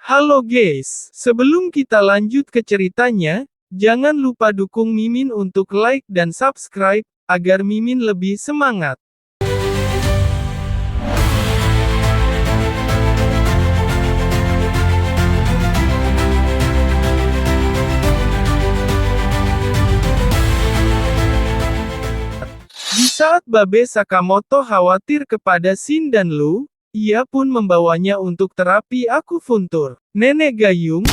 Halo guys, sebelum kita lanjut ke ceritanya, jangan lupa dukung Mimin untuk like dan subscribe, agar Mimin lebih semangat. Di saat Babe Sakamoto khawatir kepada Shin dan Lu, ia pun membawanya untuk terapi akupuntur. Nenek Gayung?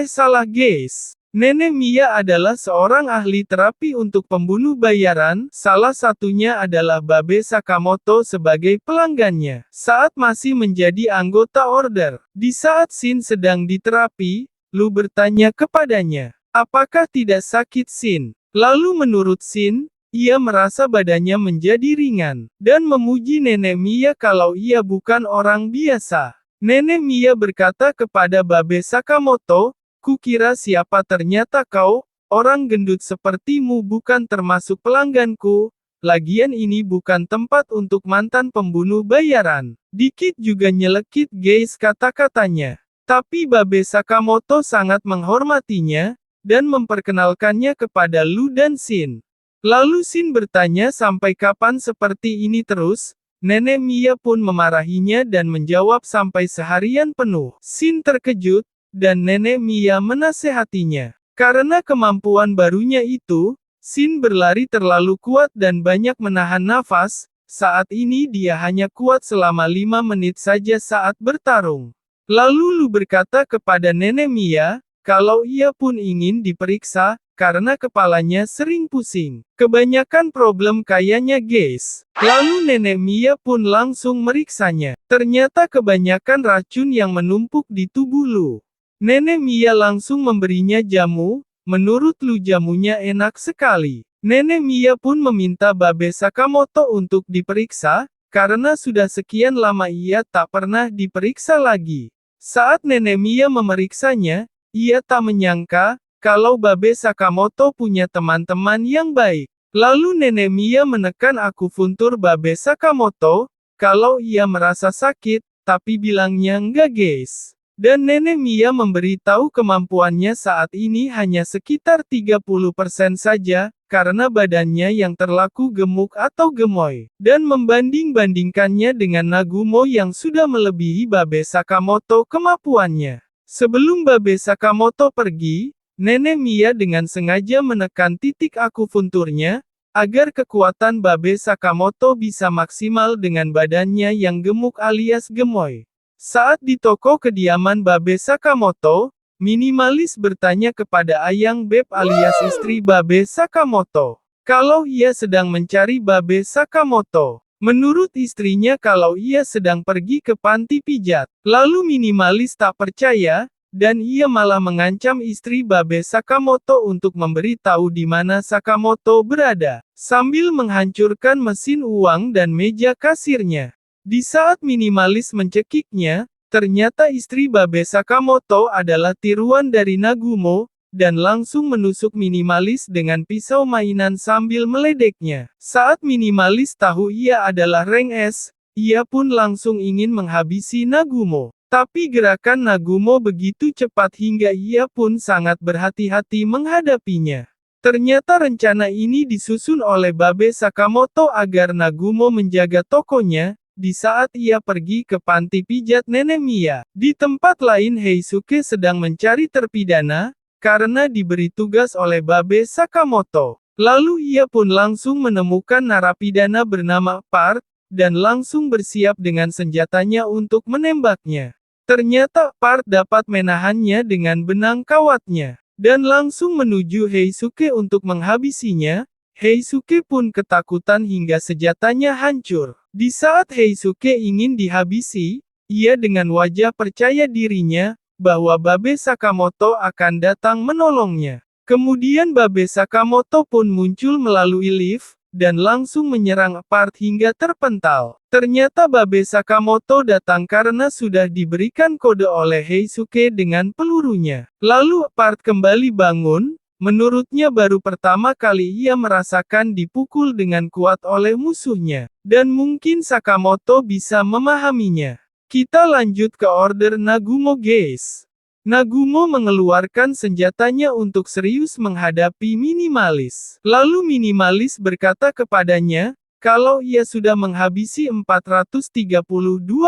Salah guys. Nenek Mia adalah seorang ahli terapi untuk pembunuh bayaran, salah satunya adalah Babe Sakamoto sebagai pelanggannya. Saat masih menjadi anggota order, di saat Shin sedang diterapi, Lu bertanya kepadanya, apakah tidak sakit Shin? Lalu menurut Shin, ia merasa badannya menjadi ringan, dan memuji Nenek Mia kalau ia bukan orang biasa. Nenek Mia berkata kepada Babe Sakamoto, kukira siapa ternyata kau, orang gendut sepertimu bukan termasuk pelangganku, lagian ini bukan tempat untuk mantan pembunuh bayaran. Dikit juga nyelekit guys kata-katanya. Tapi Babe Sakamoto sangat menghormatinya, dan memperkenalkannya kepada Lu dan Shin. Lalu Shin bertanya sampai kapan seperti ini terus, Nenek Mia pun memarahinya dan menjawab sampai seharian penuh. Shin terkejut, dan Nenek Mia menasehatinya. Karena kemampuan barunya itu, Shin berlari terlalu kuat dan banyak menahan nafas, saat ini dia hanya kuat selama 5 menit saja saat bertarung. Lalu Lu berkata kepada Nenek Mia, kalau ia pun ingin diperiksa, karena kepalanya sering pusing. Kebanyakan problem kayaknya guys. Lalu Nenek Mia pun langsung meriksanya. Ternyata kebanyakan racun yang menumpuk di tubuh Lu. Nenek Mia langsung memberinya jamu, menurut Lu jamunya enak sekali. Nenek Mia pun meminta Babe Sakamoto untuk diperiksa, karena sudah sekian lama ia tak pernah diperiksa lagi. Saat Nenek Mia memeriksanya, ia tak menyangka, kalau Babe Sakamoto punya teman-teman yang baik. Lalu Nenek Mia menekan akupuntur Babe Sakamoto, kalau ia merasa sakit, tapi bilangnya enggak guys. Dan Nenek Mia memberitahu kemampuannya saat ini hanya sekitar 30% saja, karena badannya yang terlaku gemuk atau gemoy. Dan membanding-bandingkannya dengan Nagumo yang sudah melebihi Babe Sakamoto kemampuannya. Sebelum Babe Sakamoto pergi, Nenek Mia dengan sengaja menekan titik akupunturnya, agar kekuatan Babe Sakamoto bisa maksimal dengan badannya yang gemuk alias gemoy. Saat di toko kediaman Babe Sakamoto, minimalis bertanya kepada Ayang Beb alias istri Babe Sakamoto, kalau ia sedang mencari Babe Sakamoto. Menurut istrinya kalau ia sedang pergi ke panti pijat. Lalu minimalis tak percaya, dan ia malah mengancam istri Babe Sakamoto untuk memberitahu di mana Sakamoto berada, sambil menghancurkan mesin uang dan meja kasirnya. Di saat minimalis mencekiknya, ternyata istri Babe Sakamoto adalah tiruan dari Nagumo, dan langsung menusuk minimalis dengan pisau mainan sambil meledeknya. Saat minimalis tahu ia adalah rank S, ia pun langsung ingin menghabisi Nagumo. Tapi gerakan Nagumo begitu cepat hingga ia pun sangat berhati-hati menghadapinya. Ternyata rencana ini disusun oleh Babe Sakamoto agar Nagumo menjaga tokonya, di saat ia pergi ke panti pijat Nenek Mia. Di tempat lain Heisuke sedang mencari terpidana, karena diberi tugas oleh Babe Sakamoto. Lalu ia pun langsung menemukan narapidana bernama Park, dan langsung bersiap dengan senjatanya untuk menembaknya. Ternyata Park dapat menahannya dengan benang kawatnya, dan langsung menuju Heisuke untuk menghabisinya. Heisuke pun ketakutan hingga senjatanya hancur. Di saat Heisuke ingin dihabisi, ia dengan wajah percaya dirinya, bahwa Babe Sakamoto akan datang menolongnya. Kemudian Babe Sakamoto pun muncul melalui lift, dan langsung menyerang Park hingga terpental. Ternyata Babe Sakamoto datang karena sudah diberikan kode oleh Heisuke dengan pelurunya. Lalu Park kembali bangun, menurutnya baru pertama kali ia merasakan dipukul dengan kuat oleh musuhnya. Dan mungkin Sakamoto bisa memahaminya. Kita lanjut ke order Nagumo guys. Nagumo mengeluarkan senjatanya untuk serius menghadapi minimalis. Lalu minimalis berkata kepadanya, kalau ia sudah menghabisi 432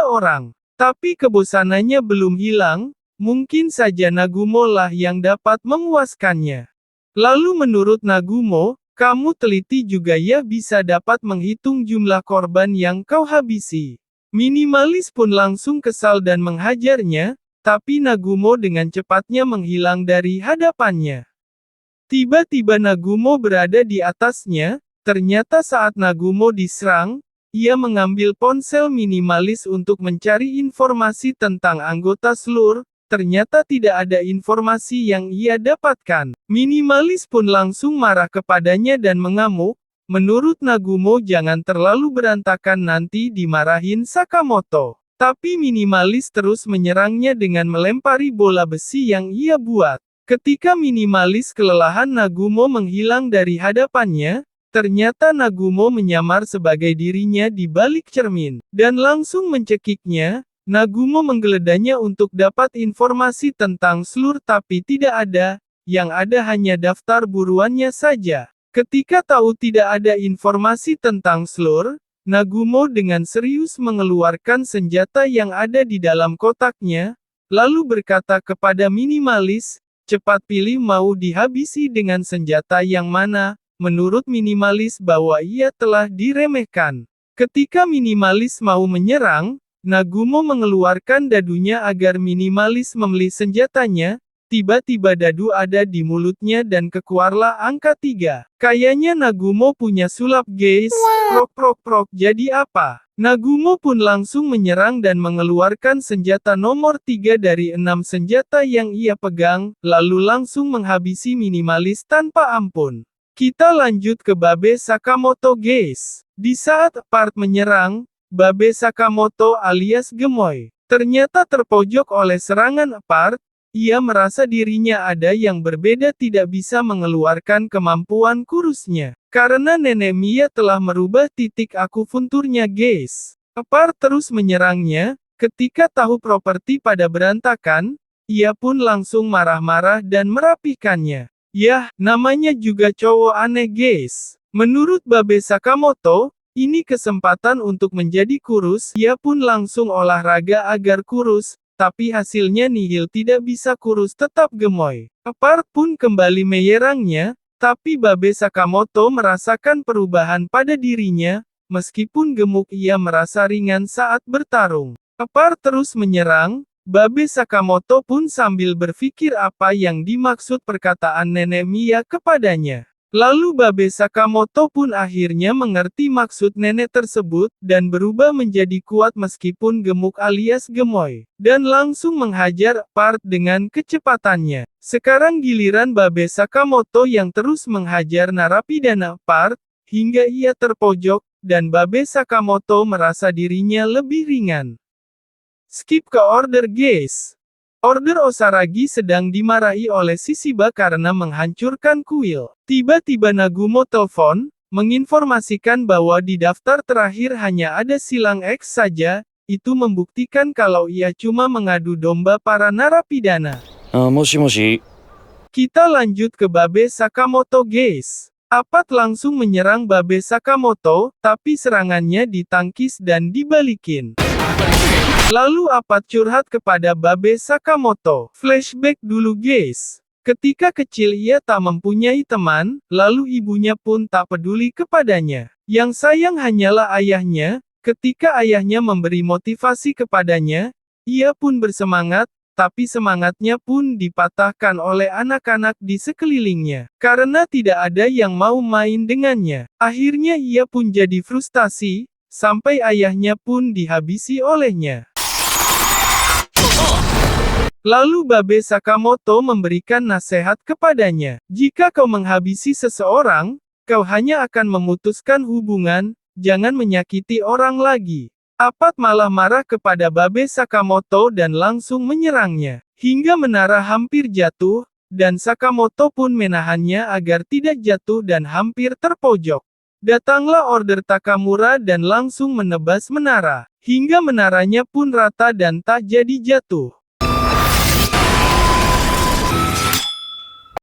orang. Tapi kebosanannya belum hilang, mungkin saja Nagumo lah yang dapat memuaskannya. Lalu menurut Nagumo, kamu teliti juga ya bisa dapat menghitung jumlah korban yang kau habisi. Minimalis pun langsung kesal dan menghajarnya, tapi Nagumo dengan cepatnya menghilang dari hadapannya. Tiba-tiba Nagumo berada di atasnya, ternyata saat Nagumo diserang, ia mengambil ponsel minimalis untuk mencari informasi tentang anggota Slur, ternyata tidak ada informasi yang ia dapatkan. Minimalis pun langsung marah kepadanya dan mengamuk, menurut Nagumo jangan terlalu berantakan nanti dimarahin Sakamoto. Tapi minimalis terus menyerangnya dengan melempari bola besi yang ia buat. Ketika minimalis kelelahan Nagumo menghilang dari hadapannya, ternyata Nagumo menyamar sebagai dirinya di balik cermin. Dan langsung mencekiknya, Nagumo menggeledanya untuk dapat informasi tentang Slur tapi tidak ada, yang ada hanya daftar buruannya saja. Ketika tahu tidak ada informasi tentang Slur, Nagumo dengan serius mengeluarkan senjata yang ada di dalam kotaknya, lalu berkata kepada minimalis, cepat pilih mau dihabisi dengan senjata yang mana, menurut minimalis bahwa ia telah diremehkan. Ketika minimalis mau menyerang, Nagumo mengeluarkan dadunya agar minimalis membeli senjatanya, tiba-tiba dadu ada di mulutnya dan keluarlah angka 3. Kayaknya Nagumo punya sulap guys, prok. Jadi apa? Nagumo pun langsung menyerang dan mengeluarkan senjata nomor 3 dari 6 senjata yang ia pegang, lalu langsung menghabisi minimalis tanpa ampun. Kita lanjut ke Babe Sakamoto guys. Di saat Part menyerang, Babe Sakamoto alias Gemoy ternyata terpojok oleh serangan Part. Ia merasa dirinya ada yang berbeda tidak bisa mengeluarkan kemampuan kurusnya. Karena Nenek Mia telah merubah titik akupunturnya guys. Part terus menyerangnya, ketika tahu properti pada berantakan, ia pun langsung marah-marah dan merapikannya. Yah, namanya juga cowok aneh guys. Menurut Babe Sakamoto, ini kesempatan untuk menjadi kurus, ia pun langsung olahraga agar kurus. Tapi hasilnya nihil tidak bisa kurus tetap gemoy. Part pun kembali menyerangnya, tapi Babe Sakamoto merasakan perubahan pada dirinya, meskipun gemuk ia merasa ringan saat bertarung. Part terus menyerang, Babe Sakamoto pun sambil berpikir apa yang dimaksud perkataan Nenek Mia kepadanya. Lalu Babe Sakamoto pun akhirnya mengerti maksud nenek tersebut, dan berubah menjadi kuat meskipun gemuk alias gemoy. Dan langsung menghajar Part dengan kecepatannya. Sekarang giliran Babe Sakamoto yang terus menghajar narapidana Part, hingga ia terpojok, dan Babe Sakamoto merasa dirinya lebih ringan. Skip ke order guys. Order Osaragi sedang dimarahi oleh Shishiba karena menghancurkan kuil. Tiba-tiba Nagumo telepon, menginformasikan bahwa di daftar terakhir hanya ada Silang X saja, itu membuktikan kalau ia cuma mengadu domba para narapidana. Moshi. Kita lanjut ke Babe Sakamoto guys. Apat langsung menyerang Babe Sakamoto, tapi serangannya ditangkis dan dibalikin. Lalu Apat curhat kepada Babe Sakamoto. Flashback dulu guys. Ketika kecil ia tak mempunyai teman, lalu ibunya pun tak peduli kepadanya. Yang sayang hanyalah ayahnya, ketika ayahnya memberi motivasi kepadanya, ia pun bersemangat, tapi semangatnya pun dipatahkan oleh anak-anak di sekelilingnya. Karena tidak ada yang mau main dengannya. Akhirnya ia pun jadi frustasi, sampai ayahnya pun dihabisi olehnya. Lalu Babe Sakamoto memberikan nasihat kepadanya. Jika kau menghabisi seseorang, kau hanya akan memutuskan hubungan, jangan menyakiti orang lagi. Apat malah marah kepada Babe Sakamoto dan langsung menyerangnya. Hingga menara hampir jatuh, dan Sakamoto pun menahannya agar tidak jatuh dan hampir terpojok. Datanglah order Takamura dan langsung menebas menara, hingga menaranya pun rata dan tak jadi jatuh.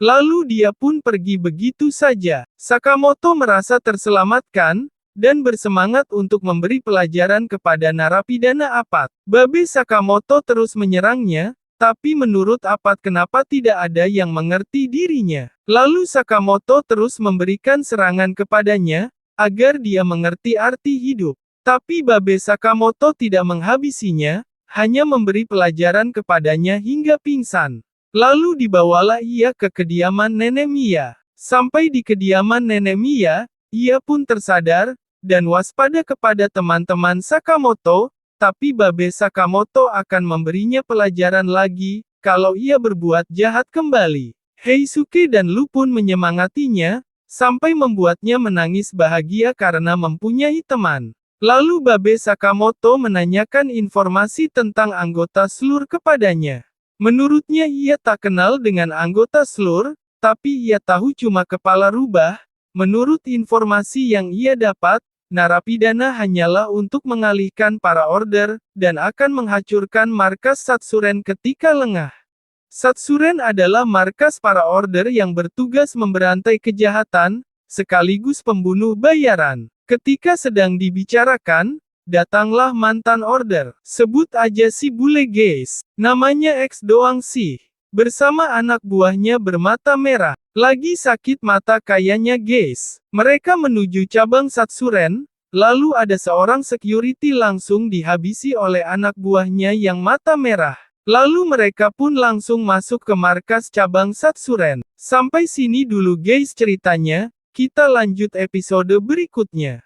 Lalu dia pun pergi begitu saja. Sakamoto merasa terselamatkan, dan bersemangat untuk memberi pelajaran kepada narapidana Apat. Babe Sakamoto terus menyerangnya, tapi menurut Apat kenapa tidak ada yang mengerti dirinya. Lalu Sakamoto terus memberikan serangan kepadanya, agar dia mengerti arti hidup. Tapi Babe Sakamoto tidak menghabisinya, hanya memberi pelajaran kepadanya hingga pingsan. Lalu dibawalah ia ke kediaman Nenek Mia. Sampai di kediaman Nenek Mia, ia pun tersadar, dan waspada kepada teman-teman Sakamoto, tapi Babe Sakamoto akan memberinya pelajaran lagi, kalau ia berbuat jahat kembali. Heisuke dan Lu pun menyemangatinya, sampai membuatnya menangis bahagia karena mempunyai teman. Lalu Babe Sakamoto menanyakan informasi tentang anggota SLUR kepadanya. Menurutnya ia tak kenal dengan anggota SLUR, tapi ia tahu cuma kepala rubah. Menurut informasi yang ia dapat, narapidana hanyalah untuk mengalihkan para order, dan akan menghancurkan markas Satsuren ketika lengah. Satsuren adalah markas para order yang bertugas memberantai kejahatan, sekaligus pembunuh bayaran. Ketika sedang dibicarakan, datanglah mantan order. Sebut aja si bule guys. Namanya X doang sih. Bersama anak buahnya bermata merah. Lagi sakit mata kayaknya guys. Mereka menuju cabang Satsuren, lalu ada seorang security langsung dihabisi oleh anak buahnya yang mata merah. Lalu mereka pun langsung masuk ke markas cabang Satsuren. Sampai sini dulu guys ceritanya, kita lanjut episode berikutnya.